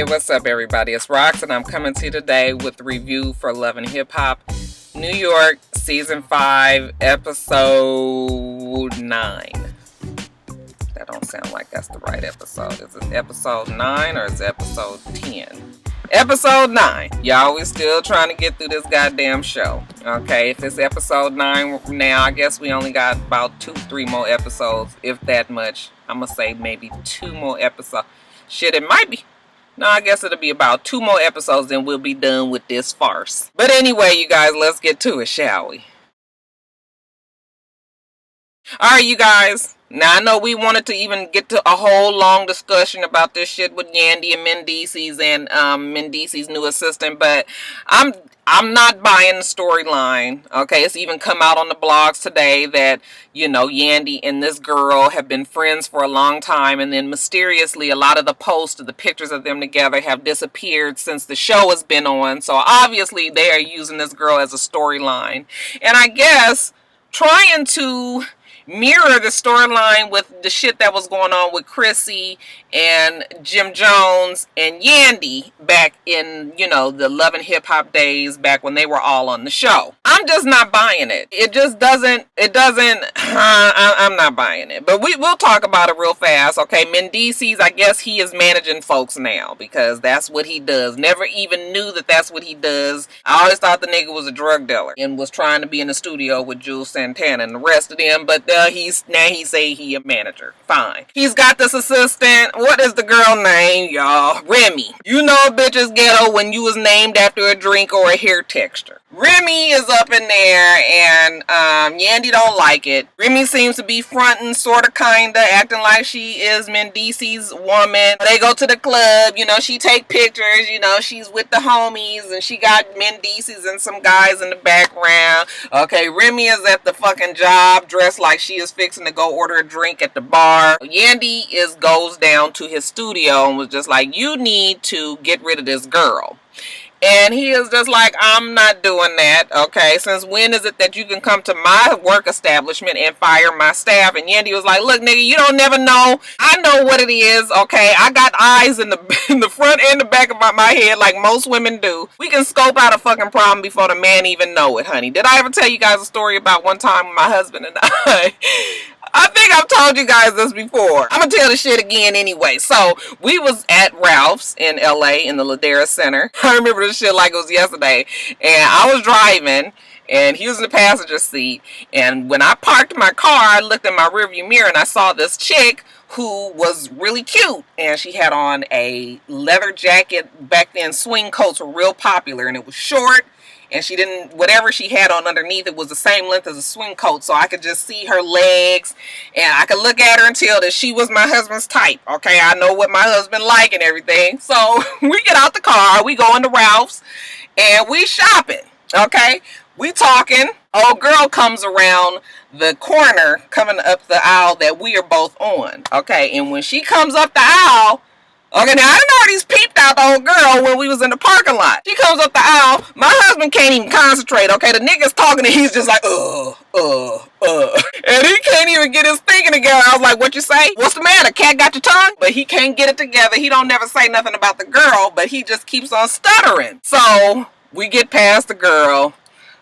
Hey, what's up everybody? It's Rox and I'm coming to you today with the review for Love and Hip Hop New York Season 5 Episode 9. That don't sound like that's the right episode. Is it Episode 9 or is it Episode 10? Episode 9. Y'all, we still trying to get through this goddamn show. Okay, if it's Episode 9 now, I guess we only got about 2-3 more episodes, if that much. I'm gonna say maybe 2 more episodes. Shit, it might be. No, I guess it'll be about 2 more episodes and we'll be done with this farce. But anyway, you guys, let's get to it, shall we? Alright, you guys. Now, I know we wanted to even get to a whole long discussion about this shit with Yandy and Mendeecees and Mendeecees' new assistant, but I'm not buying the storyline. Okay, it's even come out on the blogs today that, you know, Yandy and this girl have been friends for a long time, and then mysteriously a lot of the posts of the pictures of them together have disappeared since the show has been on. So obviously they are using this girl as a storyline. And I guess trying to mirror the storyline with the shit that was going on with Chrissy and Jim Jones and Yandy back in, you know, the Love and Hip Hop days back when they were all on the show. I'm just not buying it. It just doesn't, I'm not buying it. But we'll talk about it real fast, okay? Mendeecees, I guess he is managing folks now because that's what he does. Never even knew that that's what he does. I always thought the nigga was a drug dealer and was trying to be in the studio with Jules Santana and the rest of them, but he say he a manager. Fine. He's got this assistant. What is the girl name, y'all? Remy. You know a bitch is ghetto when you was named after a drink or a hair texture. Remy is up in there and Yandy don't like it. Remy seems to be fronting, sorta, kinda, acting like she is Mendeecees' woman. They go to the club, you know, she take pictures, you know, she's with the homies and she got Mendeecees and some guys in the background. Okay, Remy is at the fucking job dressed like she is fixing to go order a drink at the bar. Yandy goes down to his studio and was just like, you need to get rid of this girl. And he is just like, I'm not doing that, okay? Since when is it that you can come to my work establishment and fire my staff? And Yandy was like, look, nigga, you don't never know. I know what it is, okay? I got eyes in the front and the back of my head like most women do. We can scope out a fucking problem before the man even know it, honey. Did I ever tell you guys a story about one time with my husband and I think I've told you guys this before. I'm gonna tell the shit again anyway. So, we was at Ralph's in LA in the Ladera Center. I remember this shit like it was yesterday. And I was driving and he was in the passenger seat. And when I parked my car, I looked in my rearview mirror and I saw this chick who was really cute. And she had on a leather jacket. Back then, swing coats were real popular and it was short. And she didn't, whatever she had on underneath, it was the same length as a swing coat. So I could just see her legs. And I could look at her and tell that she was my husband's type. Okay, I know what my husband like and everything. So we get out the car, we go into Ralph's, and we shopping. Okay, we talking. Old girl comes around the corner, coming up the aisle that we are both on. Okay, and when she comes up the aisle, okay, now I done already peeped out the old girl when we was in the parking lot. She comes up the aisle. My husband can't even concentrate, okay? The nigga's talking and he's just like, And he can't even get his thinking together. I was like, what you say? What's the matter? Cat got your tongue? But he can't get it together. He don't never say nothing about the girl, but he just keeps on stuttering. So, we get past the girl.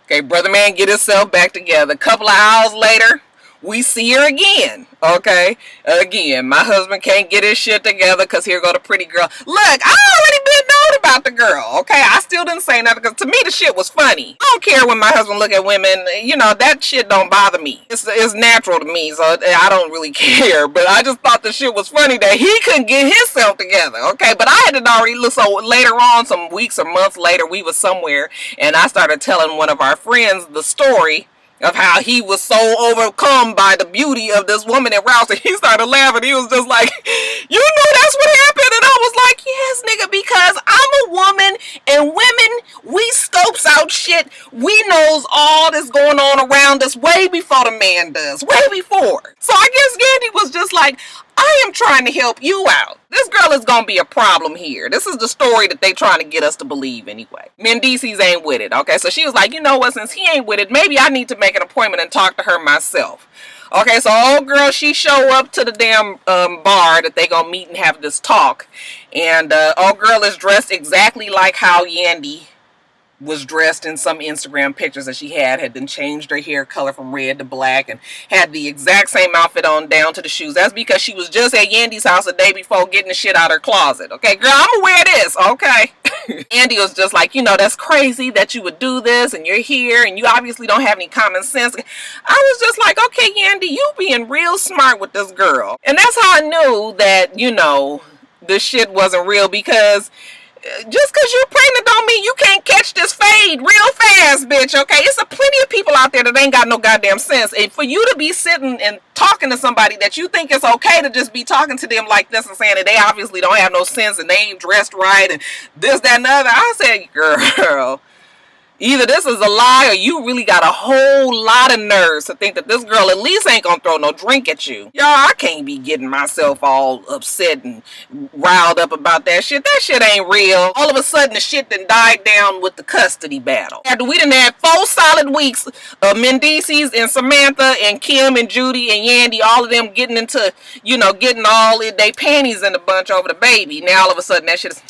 Okay, brother man get himself back together. A couple of hours later, we see her again, okay? Again, my husband can't get his shit together because here go the pretty girl. Look, I already been known about the girl, okay? I still didn't say nothing because to me the shit was funny. I don't care when my husband look at women. You know, that shit don't bother me. It's natural to me, so I don't really care. But I just thought the shit was funny that he couldn't get himself together, okay? But I had already looked, so later on, some weeks or months later, we was somewhere, and I started telling one of our friends the story of how he was so overcome by the beauty of this woman at Rouse, and he started laughing. He was just like, you knew that's what happened? And I was like, yes, nigga, because I'm a woman, and women, we scopes out shit. We knows all that's going on around us way before the man does. Way before. So I guess Yandy was just like, I am trying to help you out. This girl is going to be a problem here. This is the story that they trying to get us to believe anyway. Mendeecees ain't with it, okay? So she was like, you know what, since he ain't with it, maybe I need to make an appointment and talk to her myself. Okay, so old girl, she show up to the damn bar that they gonna meet and have this talk. And old girl is dressed exactly like how Yandy was dressed in some Instagram pictures that she had then changed her hair color from red to black and had the exact same outfit on down to the shoes. That's because she was just at Yandy's house a day before getting the shit out of her closet. Okay, girl, I'm gonna wear this, okay? Yandy was just like, you know, that's crazy that you would do this and you're here and you obviously don't have any common sense. I was just like, okay, Yandy, you being real smart with this girl. And that's how I knew that, you know, this shit wasn't real, because just because you're pregnant don't mean you can't catch this fade real fast, bitch, okay? It's a plenty of people out there that ain't got no goddamn sense. And for you to be sitting and talking to somebody that you think it's okay to just be talking to them like this and saying that they obviously don't have no sense and they ain't dressed right and this, that, and the other, I said, girl, either this is a lie or you really got a whole lot of nerves to think that this girl at least ain't gonna throw no drink at you. Y'all, I can't be getting myself all upset and riled up about that shit. That shit ain't real. All of a sudden the shit done died down with the custody battle. After we done had 4 solid weeks of Mendeecees and Samantha and Kim and Judy and Yandy, all of them getting into, you know, getting all of their panties in a bunch over the baby. Now all of a sudden that shit is...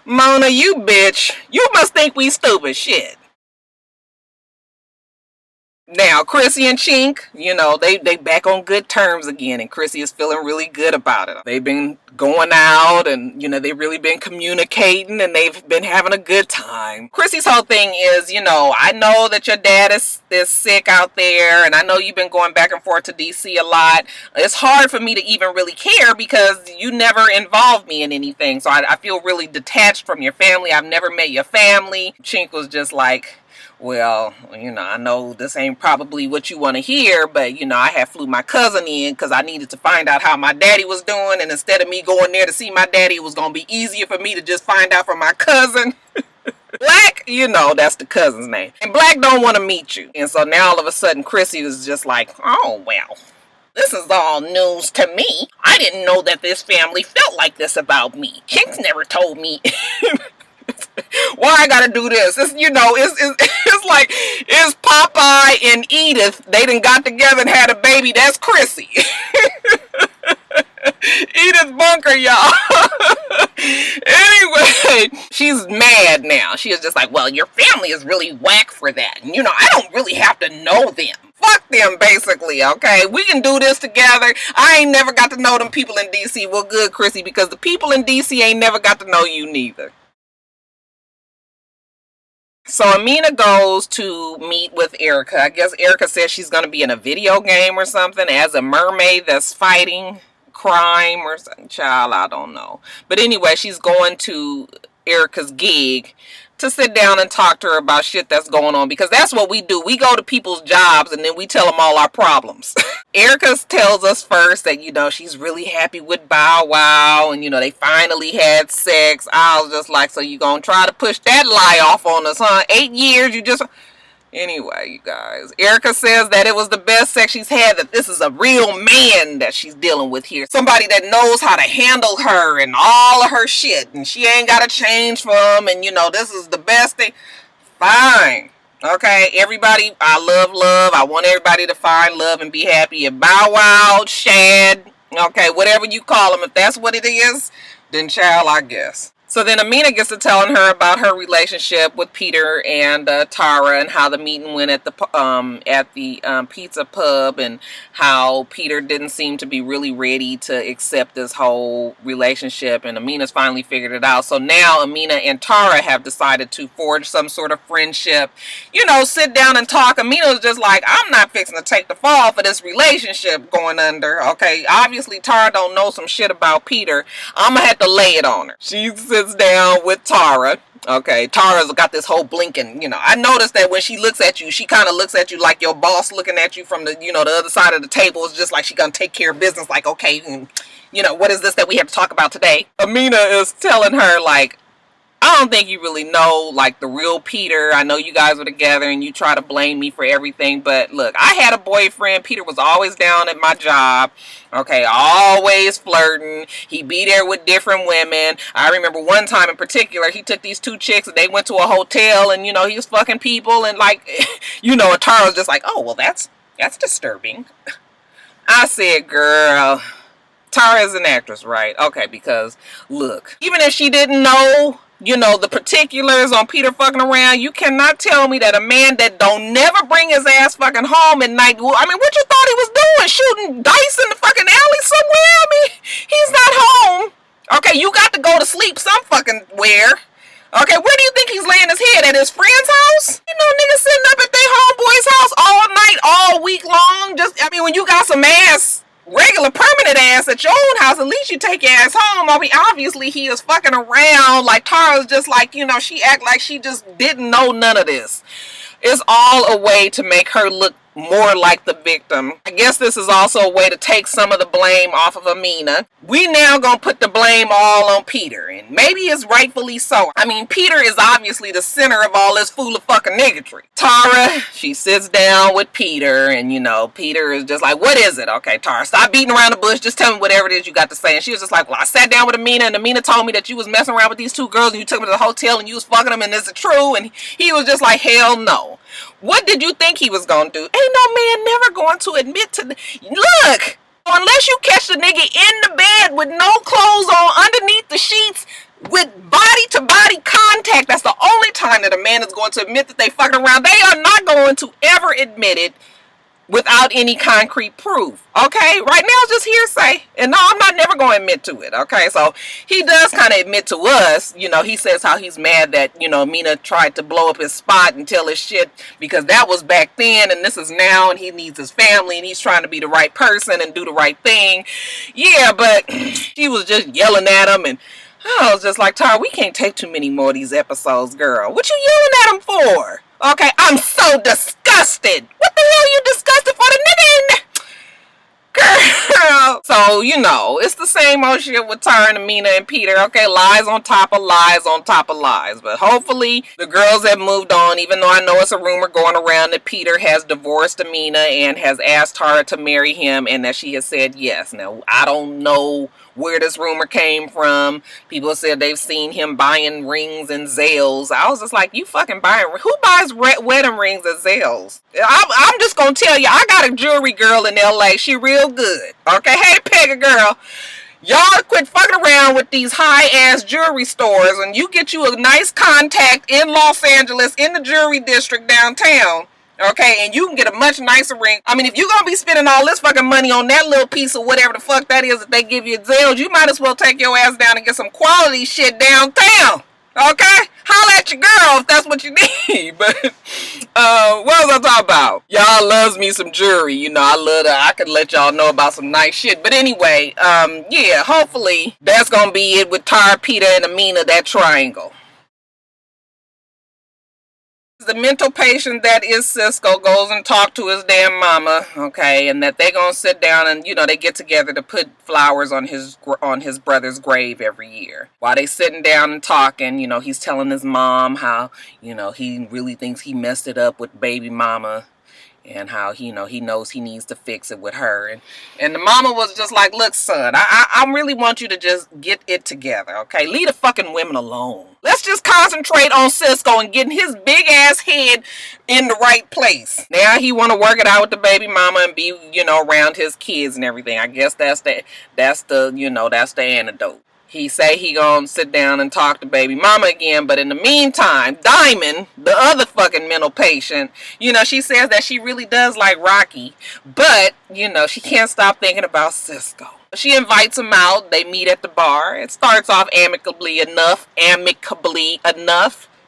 Mona, you bitch. You must think we stupid shit. Now, Chrissy and Chink, you know, they back on good terms again, and Chrissy is feeling really good about it. They've been going out, and, you know, they've really been communicating, and they've been having a good time. Chrissy's whole thing is, you know, I know that your dad is sick out there, and I know you've been going back and forth to DC a lot. It's hard for me to even really care because you never involved me in anything, so I feel really detached from your family. I've never met your family. Chink was just like, well, you know, I know this ain't probably what you want to hear, but, you know, I had flew my cousin in because I needed to find out how my daddy was doing. And instead of me going there to see my daddy, it was going to be easier for me to just find out from my cousin. Black, you know, that's the cousin's name. And Black don't want to meet you. And so now all of a sudden, Chrissy was just like, oh, well, this is all news to me. I didn't know that this family felt like this about me. Chink's never told me. Why I gotta do this? It's, you know, it's like, it's Popeye and Edith. They done got together and had a baby. That's Chrissy. Edith Bunker, y'all. Anyway, she's mad now. She is just like, well, your family is really whack for that. And, you know, I don't really have to know them. Fuck them, basically, okay? We can do this together. I ain't never got to know them people in DC. Well, good, Chrissy, because the people in DC ain't never got to know you neither. So Amina goes to meet with Erica. I guess Erica says she's going to be in a video game or something as a mermaid that's fighting crime or something. Child, I don't know. But anyway, she's going to Erica's gig to sit down and talk to her about shit that's going on, because that's what we do. We go to people's jobs and then we tell them all our problems. Erica tells us first that, you know, she's really happy with Bow Wow and, you know, they finally had sex. I was just like, so you gonna try to push that lie off on us, huh? 8 years, you just... Anyway, you guys, Erica says that it was the best sex she's had, that this is a real man that she's dealing with here. Somebody that knows how to handle her and all of her shit, and she ain't got to change for him, and, you know, this is the best thing. Fine. Okay, everybody, I love. I want everybody to find love and be happy. And Bow Wow, Shad, okay, whatever you call them, if that's what it is, then child, I guess. So then Amina gets to telling her about her relationship with Peter and Tara, and how the meeting went at the pizza pub, and how Peter didn't seem to be really ready to accept this whole relationship, and Amina's finally figured it out. So now Amina and Tara have decided to forge some sort of friendship, you know, sit down and talk. Amina was just like, I'm not fixing to take the fall for this relationship going under. Okay, obviously Tara don't know some shit about Peter. I'm gonna have to lay it on her. She sits down with Tara. Okay, Tara's got this whole blinking, you know. I noticed that when she looks at you, she kind of looks at you like your boss looking at you from the, you know, the other side of the table. It's just like she gonna take care of business, like, okay, you know, what is this that we have to talk about today? Amina is telling her, like, I don't think you really know, like, the real Peter. I know you guys were together and you try to blame me for everything, but look, I had a boyfriend. Peter was always down at my job, okay, always flirting. He'd be there with different women. I remember one time in particular, he took these 2 chicks and they went to a hotel, and, you know, he was fucking people, and, like, you know, and Tara was just like, oh, well, that's disturbing. I said, girl, Tara is an actress, right? Okay, because look, even if she didn't know, you know, the particulars on Peter fucking around, you cannot tell me that a man that don't never bring his ass fucking home at night. I mean, what you thought he was doing? Shooting dice in the fucking alley somewhere? I mean, he's not home. Okay, you got to go to sleep some fucking where. Okay, where do you think he's laying his head? At his friend's house? You know, niggas sitting up at their homeboy's house all night, all week long. Just, I mean, when you got some ass, regular permanent ass at your own house, at least you take your ass home. I mean, obviously he is fucking around. Like, Tara's just like, you know, she act like she just didn't know none of this. It's all a way to make her look more like the victim. I guess this is also a way to take some of the blame off of Amina. We now gonna put the blame all on Peter, and maybe it's rightfully so. I mean, Peter is obviously the center of all this fool of fucking niggotry. Tara, she sits down with Peter, and you know, Peter is just like, what is it? Okay, Tara, stop beating around the bush, just tell me whatever it is you got to say. And she was just like, well, I sat down with Amina, and Amina told me that you was messing around with these two girls, and you took me to the hotel, and you was fucking them, and is it true? And he was just like, hell no. What did you think he was gonna do? Ain't no man never going to admit to look, unless you catch the nigga in the bed with no clothes on, underneath the sheets, with body to body contact, that's the only time that a man is going to admit that they fucking around. They are not going to ever admit it without any concrete proof. Okay, right now it's just hearsay, and no, I'm not never going to admit to it. Okay, so he does kind of admit to us, you know, he says how he's mad that, you know, Amina tried to blow up his spot and tell his shit, because that was back then and this is now, and he needs his family and he's trying to be the right person and do the right thing. Yeah, but she was just yelling at him, and I was just like, Tara, we can't take too many more of these episodes, girl. What you yelling at him for? Okay, I'm so disgusted. What the hell you disgusted for? The nigga ain't... Girl. So, you know, it's the same old shit with Tara and Amina and Peter. Okay, lies on top of lies on top of lies. But hopefully the girls have moved on, even though I know it's a rumor going around that Peter has divorced Amina and has asked Tara to marry him, and that she has said yes. Now, I don't know where this rumor came from. People said they've seen him buying rings in Zales. I was just like, you fucking buying, who buys wedding rings at Zales? I'm just gonna tell you, I got a jewelry girl in LA. She real good. Okay, hey Peggy girl, y'all quit fucking around with these high-ass jewelry stores, and you get you a nice contact in Los Angeles, in the jewelry district downtown. Okay, and you can get a much nicer ring. I mean, if you're going to be spending all this fucking money on that little piece of whatever the fuck that is that they give you at Zales, you might as well take your ass down and get some quality shit downtown. Okay? Holla at your girl if that's what you need. But, what was I talking about? Y'all loves me some jewelry. You know, I love that. I could let y'all know about some nice shit. But anyway, yeah, hopefully that's going to be it with Tara, Peter, and Amina, that triangle. The mental patient that is Cisco goes and talk to his damn mama, okay, and that they gonna sit down and, you know, they get together to put flowers on his brother's grave every year. While they sitting down and talking, you know, he's telling his mom how, you know, he really thinks he messed it up with baby mama, and how, you know, he knows he needs to fix it with her. And the mama was just like, look, son, I really want you to just get it together, okay? Leave the fucking women alone. Let's just concentrate on Cisco and getting his big ass head in the right place. Now he want to work it out with the baby mama and be, you know, around his kids and everything. I guess that's the you know, that's the antidote. He say he gonna sit down and talk to baby mama again, but in the meantime, Diamond, the other fucking mental patient, you know, she says that she really does like Rocky, but, you know, she can't stop thinking about Cisco. She invites him out. They meet at the bar. It starts off amicably enough,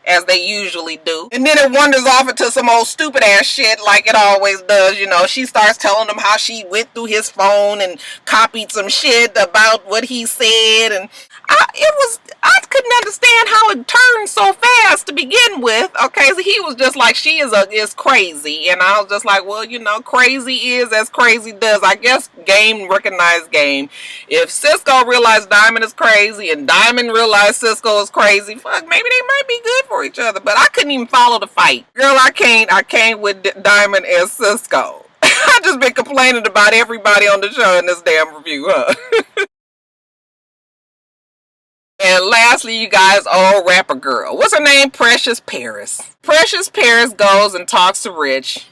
as they usually do. And then it wanders off into some old stupid ass shit like it always does, you know. She starts telling him how she went through his phone and copied some shit about what he said, and I couldn't understand how it turned so fast to begin with. Okay, so he was just like, she is crazy, and I was just like, well, you know, crazy is as crazy does. I guess game recognized game. If Cisco realized Diamond is crazy and Diamond realized Cisco is crazy, fuck, maybe they might be good for each other. But I couldn't even follow the fight, girl. I can't with Diamond and Cisco. I just been complaining about everybody on the show in this damn review, huh? And lastly, you guys, old rapper girl. What's her name? Precious Paris. Precious Paris goes and talks to Rich.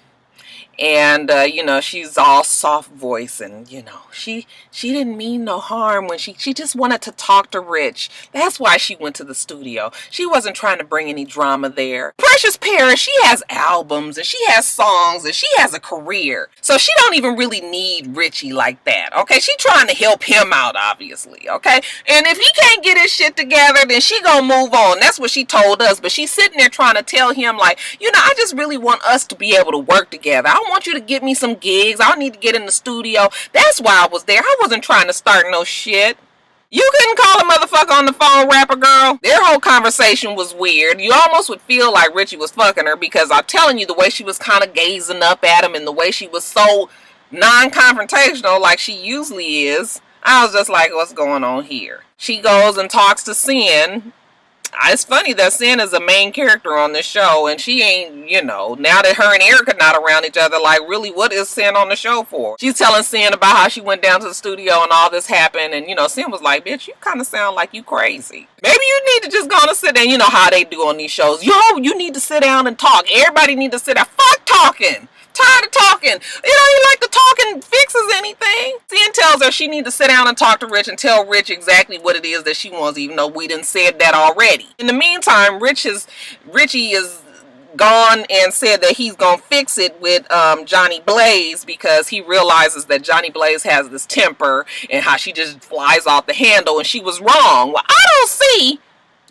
And you know, she's all soft voice, and you know, she didn't mean no harm when she just wanted to talk to Rich. That's why she went to the studio. She wasn't trying to bring any drama there. Precious Paris, she has albums and she has songs and she has a career, so she don't even really need Richie like that. Okay, she trying to help him out, obviously. Okay, and if he can't get his shit together, then she gonna move on. That's what she told us. But she's sitting there trying to tell him, like, you know, I just really want us to be able to work together. I want you to get me some gigs. I need to get in the studio. That's why I was there. I wasn't trying to start no shit. You couldn't call a motherfucker on the phone, Rapper Girl. Their whole conversation was weird. You almost would feel like Richie was fucking her, because I'm telling you, the way she was kind of gazing up at him and the way she was so non-confrontational like she usually is, I was just like, what's going on here? She goes and talks to Sin. It's funny that Sin is a main character on this show, and she ain't, you know, now that her and Erica not around each other, like, really, what is Sin on the show for? She's telling Sin about how she went down to the studio and all this happened, and, you know, Sin was like, bitch, you kind of sound like you crazy. Maybe you need to just go and sit down. You know how they do on these shows. Yo, you need to sit down and talk. Everybody need to sit down. Fuck talking. Tired of talking. You know, you like to talk and fixes anything. Sin tells her she needs to sit down and talk to Rich and tell Rich exactly what it is that she wants, even though we done said that already. In the meantime, Richie is gone and said that he's gonna fix it with Johnny Blaze, because he realizes that Johnny Blaze has this temper and how she just flies off the handle, and she was wrong. Well, I don't see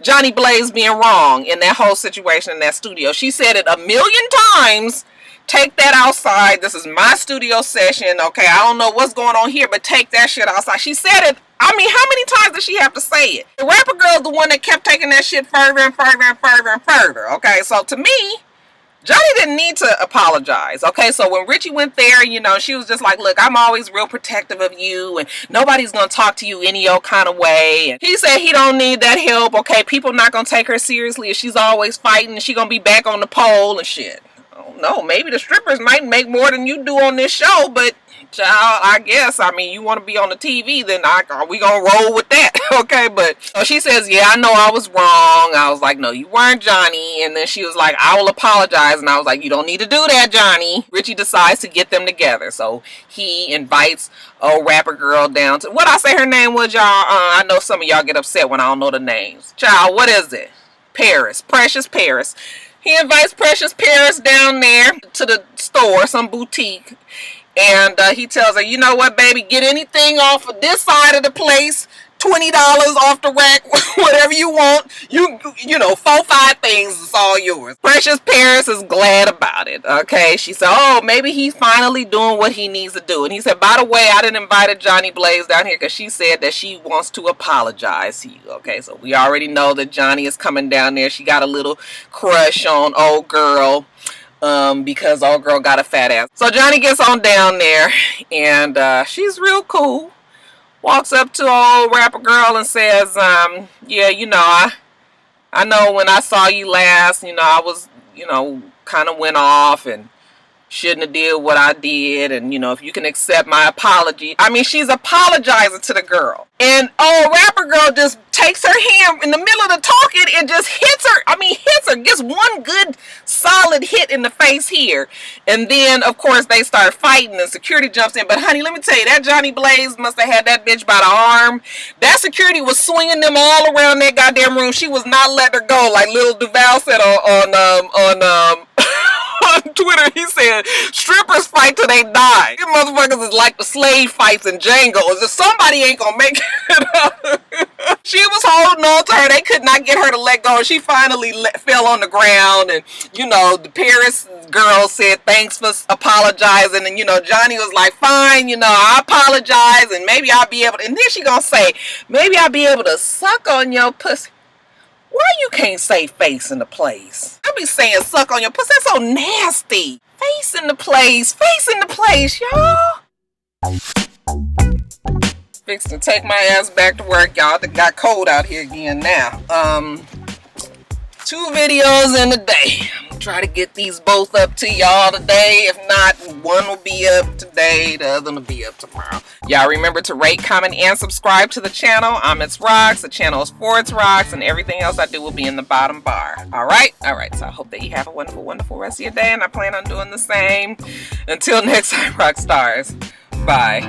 Johnny Blaze being wrong in that whole situation in that studio. She said it a million times. Take that outside. This is my studio session. Okay, I don't know what's going on here, but take that shit outside. She said it. I mean, how many times did she have to say it? The Rapper Girl's the one that kept taking that shit further and further and further and further. Okay, so to me, Johnny didn't need to apologize. Okay, so when Richie went there, you know, she was just like, look, I'm always real protective of you, and nobody's gonna talk to you any old kind of way. And he said he don't need that help. Okay, people not gonna take her seriously if she's always fighting, and she gonna be back on the pole and shit. No, maybe the strippers might make more than you do on this show, but child, I guess, I mean, you want to be on the TV, then we gonna roll with that. Okay, but so she says, yeah, I know I was wrong. I was like, no, you weren't, Johnny. And then she was like, I will apologize. And I was like, you don't need to do that, Johnny. Richie decides to get them together, so he invites Rapper Girl down to, what I say her name was, y'all? I know some of y'all get upset when I don't know the names. Child, what is it? Paris, Precious Paris. He invites Precious Paris down there to the store, some boutique, and he tells her, you know what, baby, get anything off of this side of the place, $20 off the rack, whatever you want, you know, 4-5 things, it's all yours. Precious Paris is glad about it. Okay, she said, oh, maybe he's finally doing what he needs to do. And he said, by the way, I didn't invite Johnny Blaze down here because she said that she wants to apologize to you. Okay, so we already know that Johnny is coming down there. She got a little crush on old girl, because old girl got a fat ass. So Johnny gets on down there, and she's real cool. Walks up to old Rapper Girl and says, yeah, you know, I know when I saw you last, you know, I was, you know, kind of went off and shouldn't have did what I did, and you know, if you can accept my apology. I mean, she's apologizing to the girl, and Rapper Girl just takes her hand in the middle of the talking and just hits her. I mean, hits her, gets one good solid hit in the face here, and then of course they start fighting and security jumps in. But honey, let me tell you, that Johnny Blaze must have had that bitch by the arm. That security was swinging them all around that goddamn room. She was not letting her go, like Lil Duval said on on Twitter. He said, strippers fight till they die. These motherfuckers is like the slave fights in Django. Is if somebody ain't gonna make it up. She was holding on to her. They could not get her to let go. She finally fell on the ground, and you know, the Paris girl said thanks for apologizing, and you know, Johnny was like, fine, you know, I apologize, and maybe I'll be able to, and then she gonna say, maybe I'll be able to suck on your pussy. Why you can't say face in the place? I be saying suck on your pussy. That's so nasty. Face in the place. Face in the place, y'all. Fixed to take my ass back to work, y'all. It got cold out here again now. 2 videos in a day. I'm gonna try to get these both up to y'all today. If not, one will be up today, the other will be up tomorrow. Y'all remember to rate, comment, and subscribe to the channel. I'm itsrox. The channel is for itsrox, and everything else I do will be in the bottom bar. Alright? Alright, so I hope that you have a wonderful, wonderful rest of your day, and I plan on doing the same. Until next time, Roxstars. Bye.